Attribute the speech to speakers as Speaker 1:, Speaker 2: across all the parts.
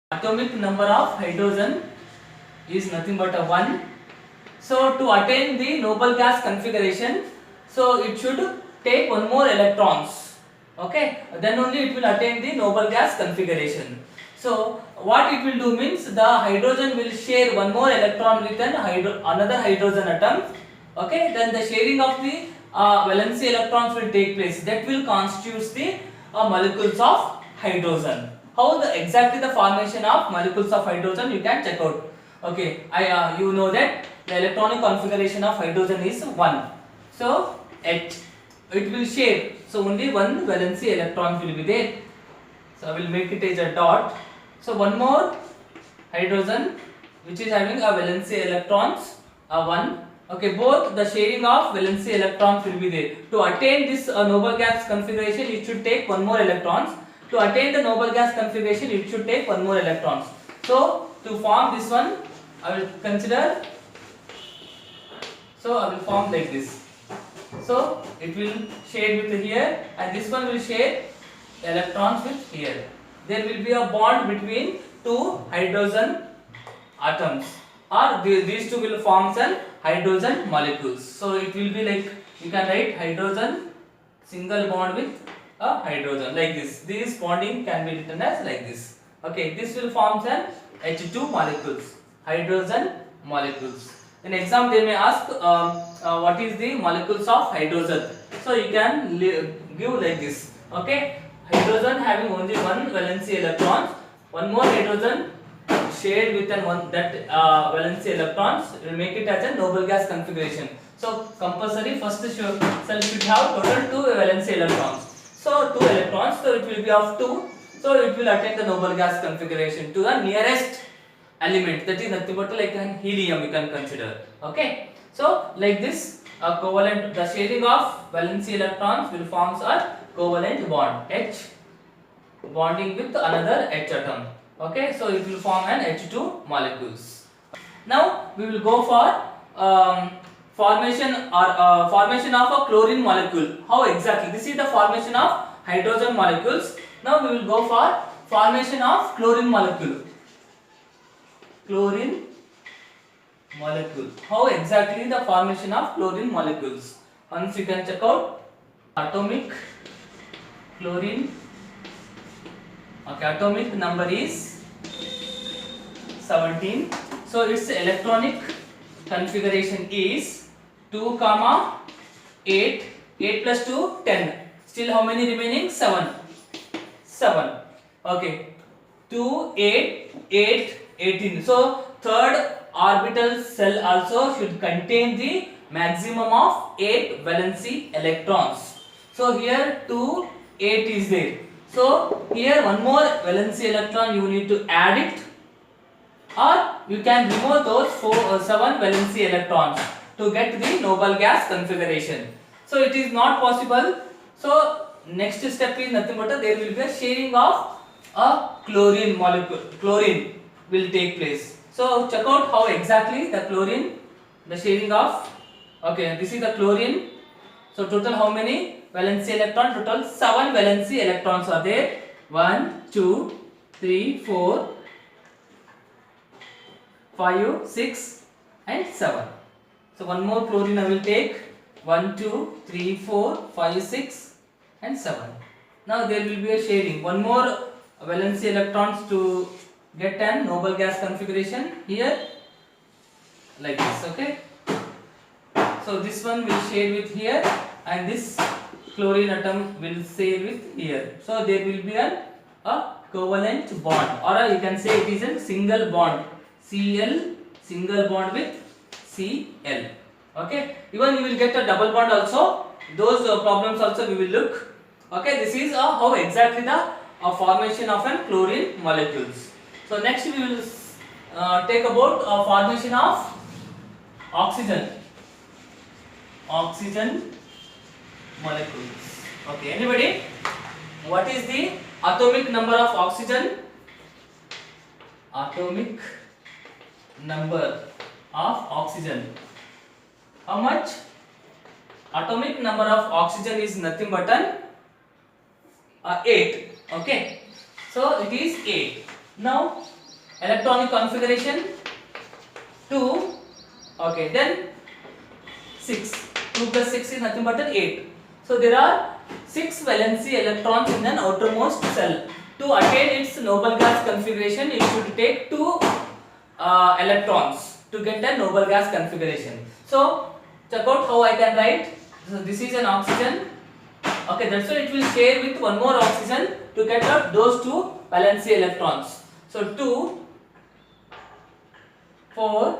Speaker 1: atomic number of hydrogen is nothing but a 1. So to attain the noble gas configuration, so it should take one more electrons. Okay, then only it will attain the noble gas configuration. So what it will do means the hydrogen will share one more electron with another hydrogen atom. Okay, then the sharing of the valency electrons will take place. That will constitute the molecules of hydrogen. How exactly the formation of molecules of hydrogen you can check out. Okay, you know that the electronic configuration of hydrogen is 1. So H, it will share. So only one valency electron will be there. So I will make it as a dot. So one more hydrogen which is having a valency electrons 1. Okay, both the sharing of valency electrons will be there. To attain this noble gas configuration, it should take one more electrons. To attain the noble gas configuration, it should take one more electrons. So to form this one, I will consider. So I will form like this. So it will share with here, and this one will share electrons with here. There will be a bond between two hydrogen atoms, or these two will form an hydrogen molecules. So it will be like, you can write hydrogen single bond with a hydrogen like this. This bonding can be written as like this. Okay, this will form an H2 molecules, hydrogen molecules. In exam they may ask what is the molecules of hydrogen. So you can give like this. Okay, hydrogen having only one valency electrons, one more hydrogen shared with that valency electrons will make it as a noble gas configuration. So compulsory first cell should have total 2 valency electrons. So 2 electrons, so it will be of 2. So it will attain the noble gas configuration to the nearest element, that is nothing but like an helium you can consider. Okay, so like this covalent, the sharing of valency electrons will form a covalent bond, H bonding with another H atom. Okay, so it will form an H2 molecules. Now we will go for formation of a chlorine molecule. How exactly? This is the formation of hydrogen molecules. Now we will go for formation of chlorine molecule. Chlorine molecule. How exactly the formation of chlorine molecules? Once you can check out atomic chlorine. Okay, atomic number is 17. So its electronic configuration is 2, 8. 8 plus 2, 10. Still how many remaining? 7. 7. Okay. 2, 8, 8, 18. So third orbital cell also should contain the maximum of 8 valency electrons. So here 2, 8 is there. So here one more valency electron you need to add it, or you can remove those 7 valency electrons to get the noble gas configuration. So it is not possible. So next step is nothing but there will be a sharing of a chlorine molecule. Chlorine will take place. So check out how exactly the chlorine, the sharing of. Okay, this is the chlorine. So total how many valency electron? Total 7 valency electrons are there. 1, 2, 3, 4, 5, 6 and 7. So one more chlorine I will take. 1, 2, 3, 4, 5, 6 and 7. Now there will be a sharing. One more valency electrons to get an noble gas configuration here like this. Okay. So this one will share with here, and this chlorine atom will share with here. So there will be a covalent bond, or you can say it is a single bond. Cl single bond with Cl. Okay. Even you will get a double bond also. Those problems also we will look. Okay. This is how exactly the formation of an chlorine molecules. So next we will take about formation of oxygen. Oxygen molecules. Okay. Anybody? What is the atomic number of oxygen? Atomic number of oxygen. How much? Atomic number of oxygen is nothing but an 8. Okay. So it is 8. Now electronic configuration 2. Okay, then 6. 2 plus 6 is nothing but an 8. So there are 6 valency electrons in an outermost cell. To attain its noble gas configuration, it should take 2 electrons to get a noble gas configuration. So check out how I can write. So this is an oxygen. Okay, that's why it will share with one more oxygen to get up those 2 valency electrons. So 2, 4,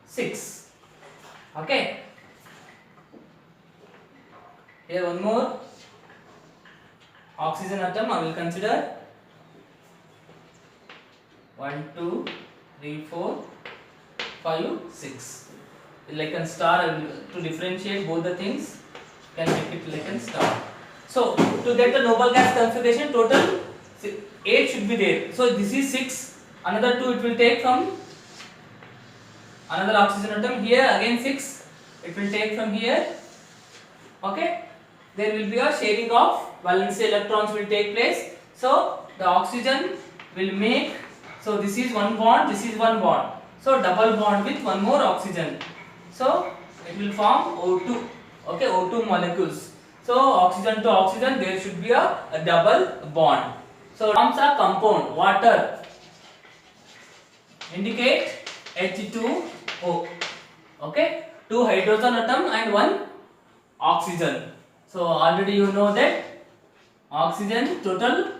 Speaker 1: 6. Okay. Here one more oxygen atom I will consider. 1, 2, 3, 4, 5, 6. Like a star, to differentiate both the things, can make it like a star. So to get the noble gas configuration, total 8 should be there. So this is 6. Another 2 it will take from another oxygen atom. Here again 6. It will take from here. Okay. There will be a sharing of valency electrons will take place. So the oxygen will make. So this is one bond. This is one bond. So double bond with one more oxygen. So it will form O2. Okay, O2 molecules. So oxygen to oxygen, there should be a double bond. So forms a compound, water. Indicate H2O. Okay, 2 hydrogen atom and 1 oxygen. So already you know that oxygen total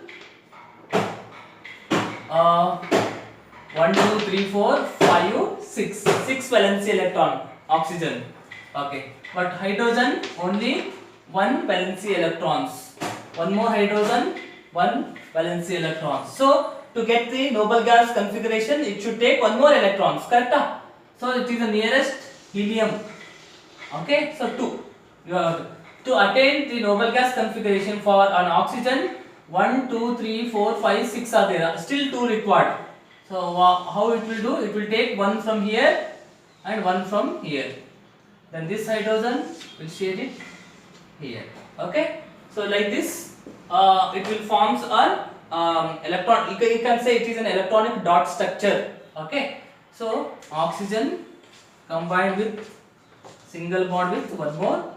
Speaker 1: 1, 2, 3, 4, 5, 6. 6 valency electron oxygen. Okay, but hydrogen only 1 valency electrons. One more hydrogen, 1 valency electron. So to get the noble gas configuration, it should take 1 more electrons. Correct? So it is the nearest helium. Okay, so 2. You have to attain the noble gas configuration for an oxygen. 1, 2, 3, 4, 5, 6 are there. Still 2 required. So how it will do? It will take 1 from here and 1 from here. Then this hydrogen will share it here. Okay. So like this, it will forms an electron. You can say it is an electronic dot structure. Okay. So oxygen combined with single bond with one more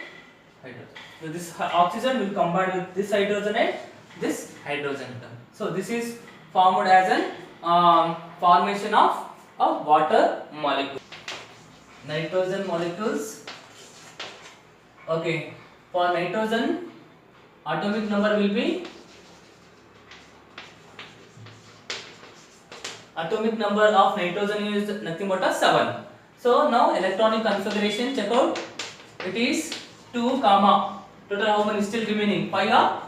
Speaker 1: hydrogen. So this oxygen will combine with this hydrogen and this hydrogen atom. So this is formed as an formation of a water molecule. Nitrogen molecules. Okay, for nitrogen, atomic number will be atomic number of nitrogen is nothing but a 7. So now electronic configuration, check out. It is 2 comma. Total how many still remaining? 5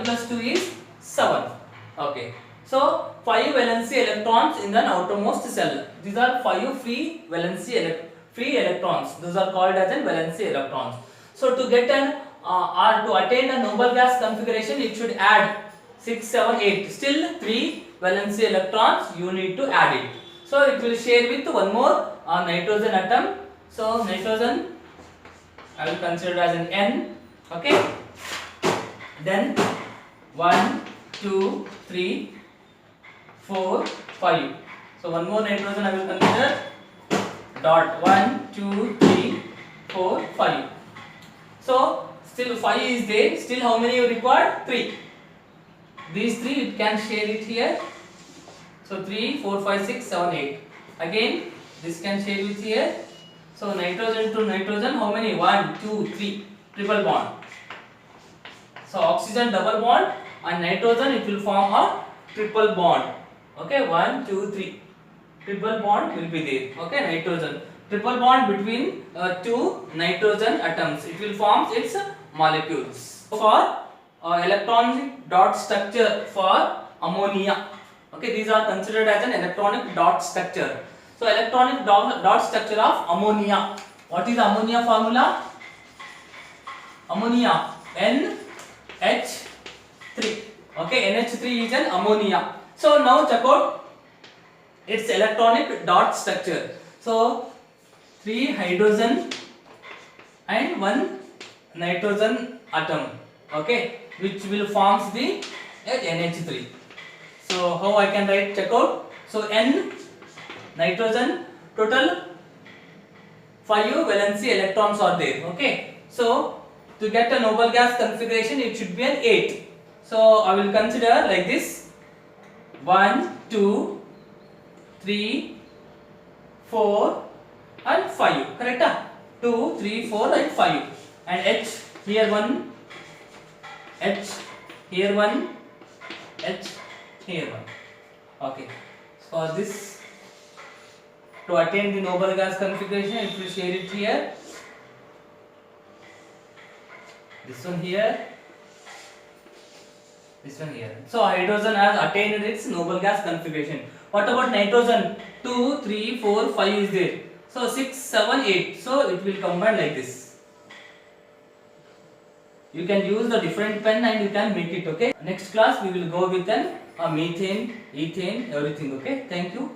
Speaker 1: plus 2 is 7. Okay. So 5 valency electrons in the outermost cell. These are 5 free electrons. Those are called as valency electrons. So to get an or to attain a noble gas configuration, it should add 6, 7, 8. Still 3 valency electrons you need to add it. So it will share with one more nitrogen atom. So nitrogen I will consider as an N. Okay. Then 1, 2, 3, 4, 5. So one more nitrogen I will consider dot 1, 2, 3, 4, 5. So still 5 is there. Still how many you require? 3. These 3 it can share it here. So 3, 4, 5, 6, 7, 8. Again this can share with here. So nitrogen to nitrogen how many? 1, 2, 3. Triple bond. So oxygen double bond and nitrogen it will form a triple bond. Okay, 1, 2, 3. Triple bond will be there. Okay, nitrogen. Triple bond between 2 nitrogen atoms. It will form its molecules. For electronic dot structure for ammonia. Okay, these are considered as an electronic dot structure. So electronic dot structure of ammonia. What is ammonia formula? Ammonia NH3. Okay, NH3 is an ammonia. So now check out its electronic dot structure. So 3 hydrogen and 1 nitrogen atom. Okay, which will forms the at NH3. So how I can write, check out. So N nitrogen, total 5 valency electrons are there. Okay. So to get a noble gas configuration, it should be an 8. So I will consider like this: 1, 2, 3, 4 and 5. Correct? 2, 3, 4 and 5. And H here 1, H here 1, H here 1. Okay. For this, to attain the noble gas configuration, it will share it here. This one here. This one here. So hydrogen has attained its noble gas configuration. What about nitrogen? 2, 3, 4, 5 is there. So 6, 7, 8. So it will combine like this. You can use the different pen and you can make it. Okay. Next class we will go with a methane, ethane, everything. Okay. Thank you.